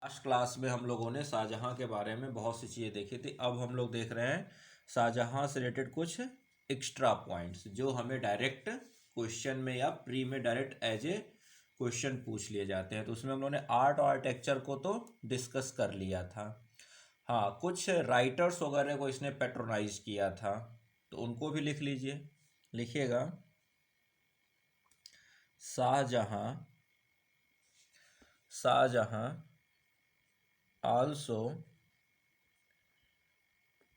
Last class में हम लोगों ने शाहजहाँ के बारे में बहुत सी चीज़ें देखी थी। अब हम लोग देख रहे हैं शाहजहाँ से रिलेटेड कुछ एक्स्ट्रा पॉइंट्स जो हमें डायरेक्ट क्वेश्चन में या प्री में डायरेक्ट एज ए क्वेश्चन पूछ लिए जाते हैं। तो उसमें हम लोगों ने आर्ट और आर्किटेक्चर को तो डिस्कस कर लिया था। हाँ, कुछ राइटर्स वगैरह को इसने पेट्रोनाइज किया था, तो उनको भी लिख लीजिए। लिखिएगा, Shahjahan also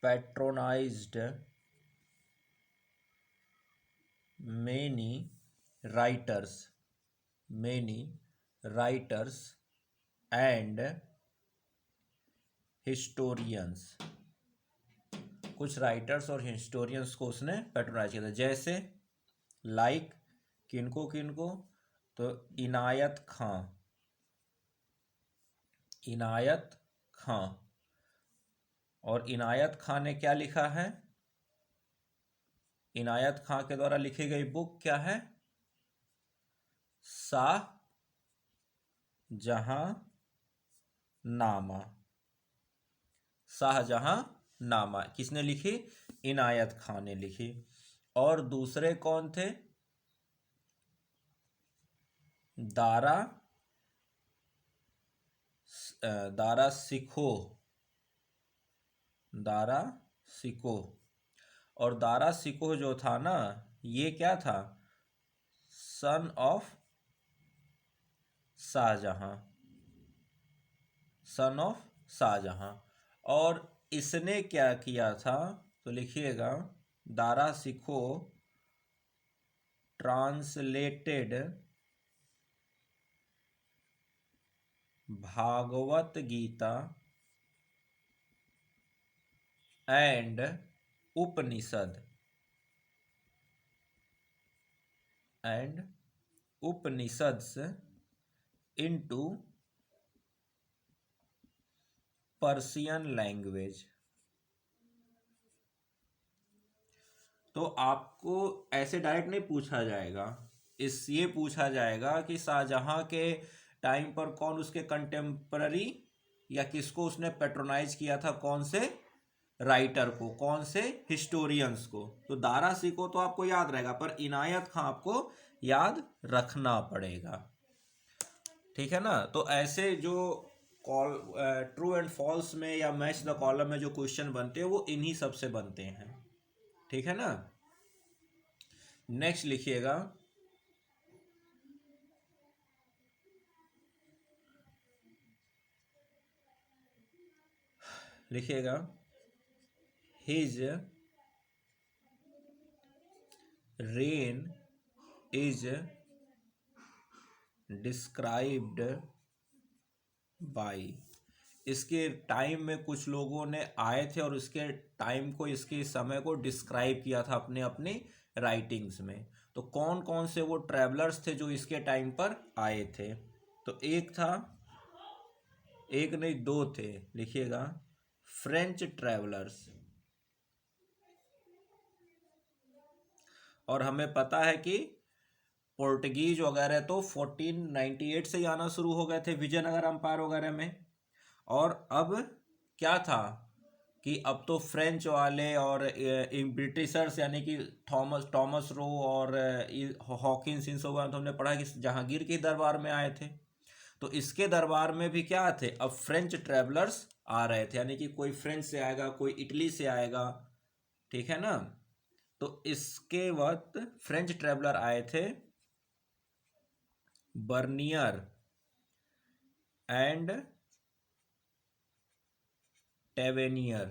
patronized many writers and historians। कुछ राइटर्स और हिस्टोरियंस को उसने पेट्रोनाइज किया था, जैसे लाइक किनको तो इनायत खां। और इनायत खां ने क्या लिखा है? इनायत खां के द्वारा लिखी गई बुक क्या है? शाहजहाँनामा। किसने लिखी? इनायत खां ने लिखी। और दूसरे कौन थे? दारा सिकोह। और दारा सिकोह जो था ना, ये क्या था? Son of Shahjahan. और इसने क्या किया था? तो लिखिएगा, Dara Shikoh translated Bhagavad Gita and Upanishads into Persian language. तो आपको ऐसे डायरेक्ट नहीं पूछा जाएगा, ये पूछा जाएगा कि शाहजहाँ के टाइम पर कौन उसके कंटेम्पररी या किसको उसने पेट्रोनाइज किया था, कौन से राइटर को, कौन से हिस्टोरियंस को। तो दारा सिकोह तो आपको याद रहेगा, पर इनायत खां आपको याद रखना पड़ेगा, ठीक है ना। तो ऐसे जो ट्रू एंड फॉल्स में या मैच द कॉलम में जो क्वेश्चन बनते हैं वो इन्हीं सब से बनते हैं, ठीक है ना। नेक्स्ट लिखिएगा, his rain is described by. इसके टाइम में कुछ लोगों ने आए थे और इसके टाइम को, इसके समय को डिस्क्राइब किया था अपने अपने राइटिंग्स में। तो कौन कौन से वो ट्रैवलर्स थे जो इसके टाइम पर आए थे? तो एक नहीं, दो थे। लिखिएगा, फ्रेंच ट्रैवलर्स। और हमें पता है कि पोर्टुगीज वगैरह तो 1498 से ही आना शुरू हो गए थे विजयनगर अंपायर वगैरह में। और अब क्या था कि अब तो फ्रेंच वाले और ब्रिटिशर्स यानी कि थॉमस रो और हॉकिंस, इन सब तो हमने पढ़ा कि जहांगीर के दरबार में आए थे। तो इसके दरबार में भी क्या थे? अब फ्रेंच ट्रैवलर्स आ रहे थे, यानी कि कोई फ्रेंच से आएगा, कोई इटली से आएगा, ठीक है ना। तो इसके वक्त फ्रेंच ट्रैवलर आए थे, बर्नियर एंड टेवेर्नियर,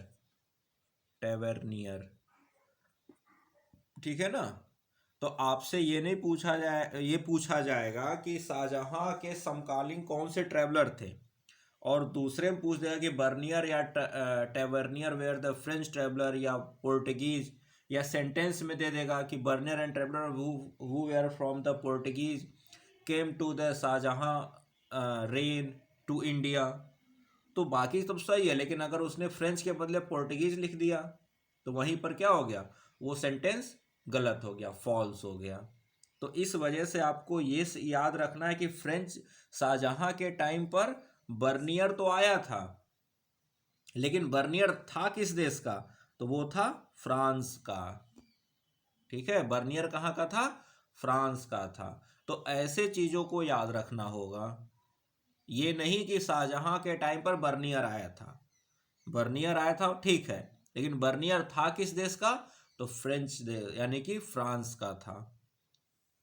ठीक है ना। तो आपसे ये नहीं पूछा जाए, ये पूछा जाएगा कि शाहजहां के समकालीन कौन से ट्रैवलर थे, और दूसरे में पूछ देगा कि बर्नियर या Tavernier were the French traveller या पोर्टुगीज, या सेंटेंस में दे देगा कि Bernier and traveller who were from the Portuguese came to the Shahjahan reign to India. तो बाकी सब सही है, लेकिन अगर उसने फ्रेंच के बदले पोर्टुगीज लिख दिया तो वहीं पर क्या हो गया? वो सेंटेंस गलत हो गया, फॉल्स हो गया। तो इस वजह से आपको ये याद रखना है कि फ्रेंच शाहजहां के टाइम पर बर्नियर तो आया था, लेकिन बर्नियर था किस देश का? तो वो था फ्रांस का। ठीक है, बर्नियर कहाँ का था? फ्रांस का था। तो ऐसे चीजों को याद रखना होगा। ये नहीं कि शाहजहां के टाइम पर बर्नियर आया था। बर्नियर आया था ठीक है, लेकिन बर्नियर था किस देश का? तो फ्रेंच देश यानी कि फ्रांस का था।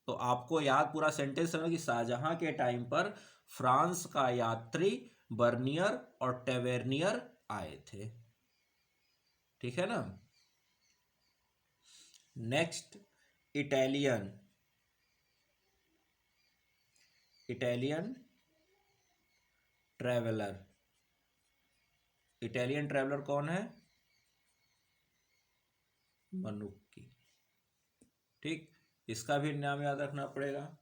तो आपको याद पूरा सेंटेंस है कि शाहजहां के टाइम पर फ्रांस का यात्री बर्नियर और टेवेर्नियर आए थे। ठीक है ना। Next, Italian. Italian traveller. Italian traveller कौन है? मनुक्की। ठीक, इसका भी नाम याद रखना पड़ेगा।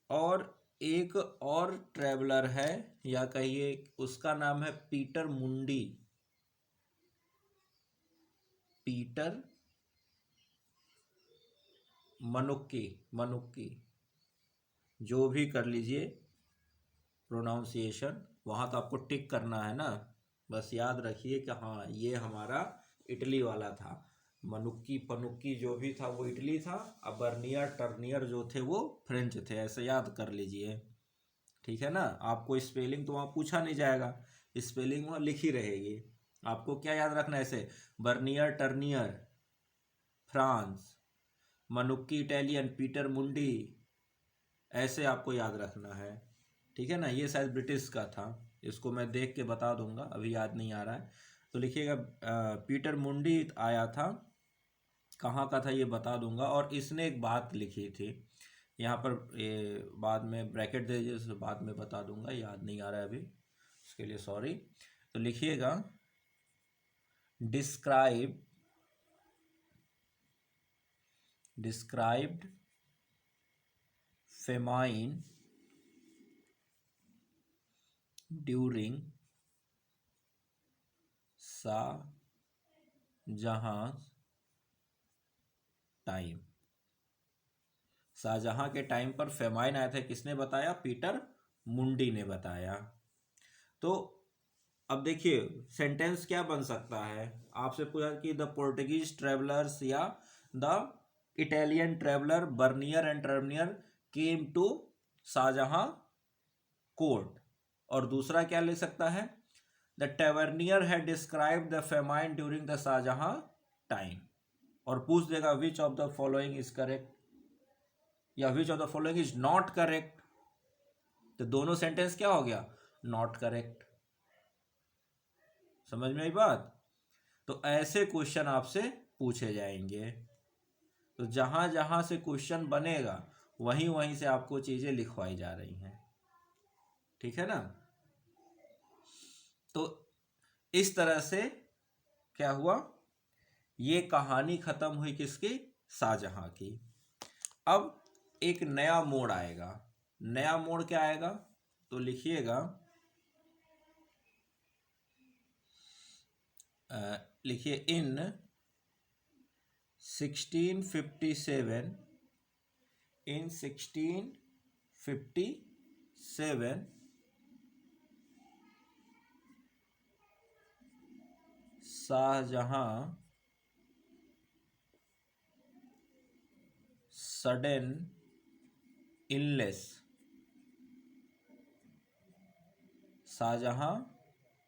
और एक और ट्रेवलर है, या कहिए उसका नाम है पीटर मुंडी। पीटर मनुक्की। मनुक्की, जो भी कर लीजिए प्रोनाउंसिएशन, वहाँ तो आपको टिक करना है ना। बस याद रखिए कि हाँ ये हमारा इटली वाला था। मनुक्की पनुक्की जो भी था वो इटली था, अब बर्नियर टर्नियर जो थे वो फ्रेंच थे, ऐसे याद कर लीजिए। ठीक है ना। आपको स्पेलिंग तो वहाँ पूछा नहीं जाएगा, स्पेलिंग वहाँ लिखी रहेगी। आपको क्या याद रखना है? ऐसे बर्नियर टर्नियर फ्रांस, मनुक्की इटालियन, पीटर मुंडी, ऐसे आपको याद रखना है। ठीक है ना। ये शायद ब्रिटिश का था, इसको मैं देख के बता दूंगा, अभी याद नहीं आ रहा है। तो लिखिएगा पीटर मुंडी आया था, कहाँ का था ये बता दूंगा। और इसने एक बात लिखी थी यहाँ पर, ये बाद में ब्रैकेट दे दीजिए, उसे बाद में बता दूंगा, याद नहीं आ रहा है अभी, उसके लिए सॉरी। तो लिखिएगा describe, described famine during Shahjahan time. Shahjahan के टाइम पर फेमाइन आया था, किसने बताया? पीटर मुंडी ने बताया। तो अब देखिए सेंटेंस क्या बन सकता है, आपसे पूछा कि द पोर्टुगीज ट्रेवलर्स या the Italian traveller Bernier and Tavernier came to Shah Jahan court. और दूसरा क्या ले सकता है? The Tavernier had described the famine during the Shah Jahan time. और पूछ देगा which of the following is correct, या which of the following is not correct. तो दोनों सेंटेंस क्या हो गया? Not correct. समझ में आई बात? तो ऐसे क्वेश्चन आपसे पूछे जाएंगे। तो जहां जहां से क्वेश्चन बनेगा वहीं वहीं से आपको चीजें लिखवाई जा रही हैं। ठीक है ना। तो इस तरह से क्या हुआ, ये कहानी खत्म हुई किसकी? शाहजहां की। अब एक नया मोड़ आएगा। नया मोड़ क्या आएगा? तो लिखिएगा, लिखिए in 1657, in 1657 Shahjahan sudden illness. Shahjahan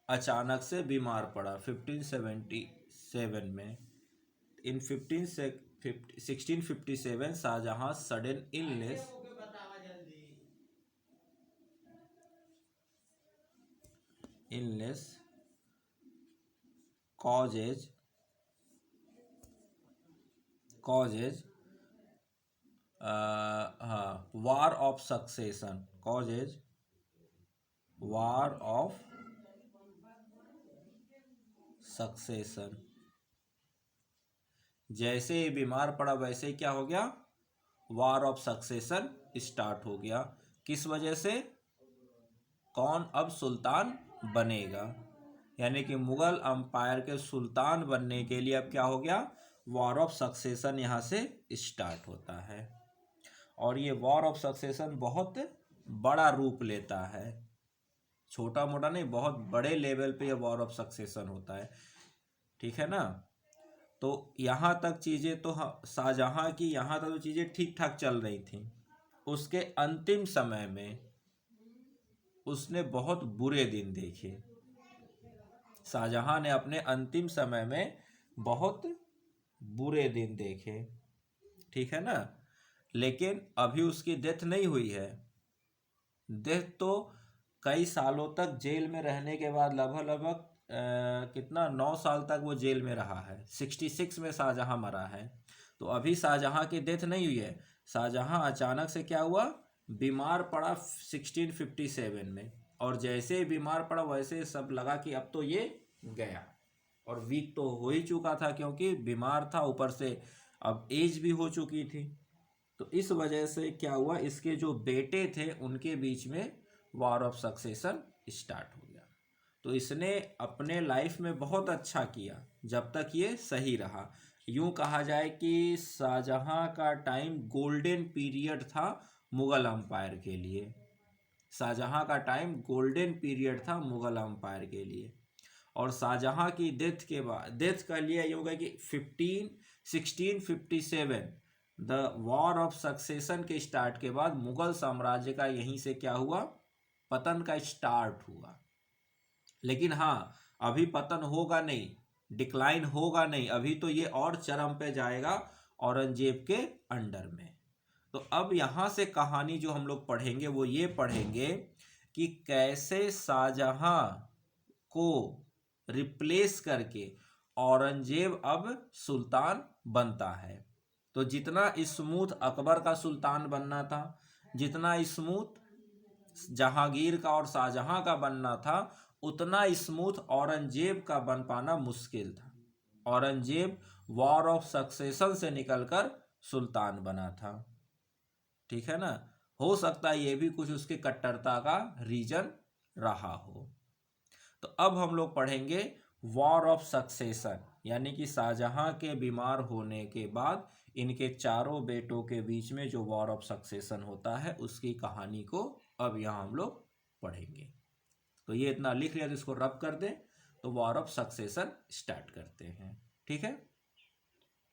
अचानक से बीमार पड़ा 1577 में। In 1657 Shahjahan sudden illness, illness causes war of succession, causes war of succession। जैसे ही बीमार पड़ा वैसे ही क्या हो गया? वार ऑफ सक्सेशन स्टार्ट हो गया। किस वजह से? कौन अब सुल्तान बनेगा, यानी कि मुगल अंपायर के सुल्तान बनने के लिए अब क्या हो गया? वॉर ऑफ सक्सेशन यहाँ से स्टार्ट होता है। और ये वॉर ऑफ सक्सेशन बहुत बड़ा रूप लेता है। छोटा मोटा नहीं, बहुत बड़े लेवल पे ये वॉर ऑफ सक्सेशन होता है, ठीक है ना। तो यहाँ तक चीज़ें तो शाहजहाँ की यहाँ तक तो चीज़ें ठीक ठाक चल रही थी। उसके अंतिम समय में उसने बहुत बुरे दिन देखे। शाहजहाँ ने अपने अंतिम समय में बहुत बुरे दिन देखे, ठीक है ना। लेकिन अभी उसकी डेथ नहीं हुई है। डेथ तो कई सालों तक जेल में रहने के बाद, लगभग कितना 9 साल तक वो जेल में रहा है। 66 में शाहजहाँ मरा है। तो अभी शाहजहाँ की डेथ नहीं हुई है। शाहजहाँ अचानक से क्या हुआ, बीमार पड़ा 1657 में, और जैसे ही बीमार पड़ा वैसे सब लगा कि अब तो ये गया। और वीक तो हो ही चुका था क्योंकि बीमार था, ऊपर से अब एज भी हो चुकी थी। तो इस वजह से क्या हुआ, इसके जो बेटे थे उनके बीच में वॉर ऑफ सक्सेशन स्टार्ट हो गया। तो इसने अपने लाइफ में बहुत अच्छा किया जब तक ये सही रहा। यूं कहा जाए कि शाहजहाँ का टाइम गोल्डन पीरियड था मुगल अम्पायर के लिए। शाहजहाँ का टाइम गोल्डन पीरियड था मुगल अम्पायर के लिए। और शाहजहाँ की डेथ के बाद, डेथ का लिए ये होगा कि 1657 द वॉर ऑफ सक्सेशन के स्टार्ट के बाद मुगल साम्राज्य का यहीं से क्या हुआ, पतन का स्टार्ट हुआ। लेकिन हाँ, अभी पतन होगा नहीं, डिक्लाइन होगा नहीं, अभी तो ये और चरम पे जाएगा औरंगजेब के अंडर में। तो अब यहाँ से कहानी जो हम लोग पढ़ेंगे वो ये पढ़ेंगे कि कैसे शाहजहाँ को रिप्लेस करके औरंगजेब अब सुल्तान बनता है। तो जितना स्मूथ अकबर का सुल्तान बनना था, जितना स्मूथ जहांगीर का और शाहजहां का बनना था, उतना स्मूथ औरंगजेब का बन पाना मुश्किल था। औरंगजेब वॉर ऑफ सक्सेशन से निकलकर सुल्तान बना था, ठीक है ना। हो सकता है ये भी कुछ उसके कट्टरता का रीजन रहा हो। तो अब हम लोग पढ़ेंगे वॉर ऑफ सक्सेशन, यानी कि शाहजहां के बीमार होने के बाद इनके चारों बेटों के बीच में जो वॉर ऑफ सक्सेशन होता है उसकी कहानी को अब यहाँ हम लोग पढ़ेंगे। तो ये इतना लिख लिया तो इसको रब कर दें, तो वॉर ऑफ सक्सेशन स्टार्ट करते हैं, ठीक है।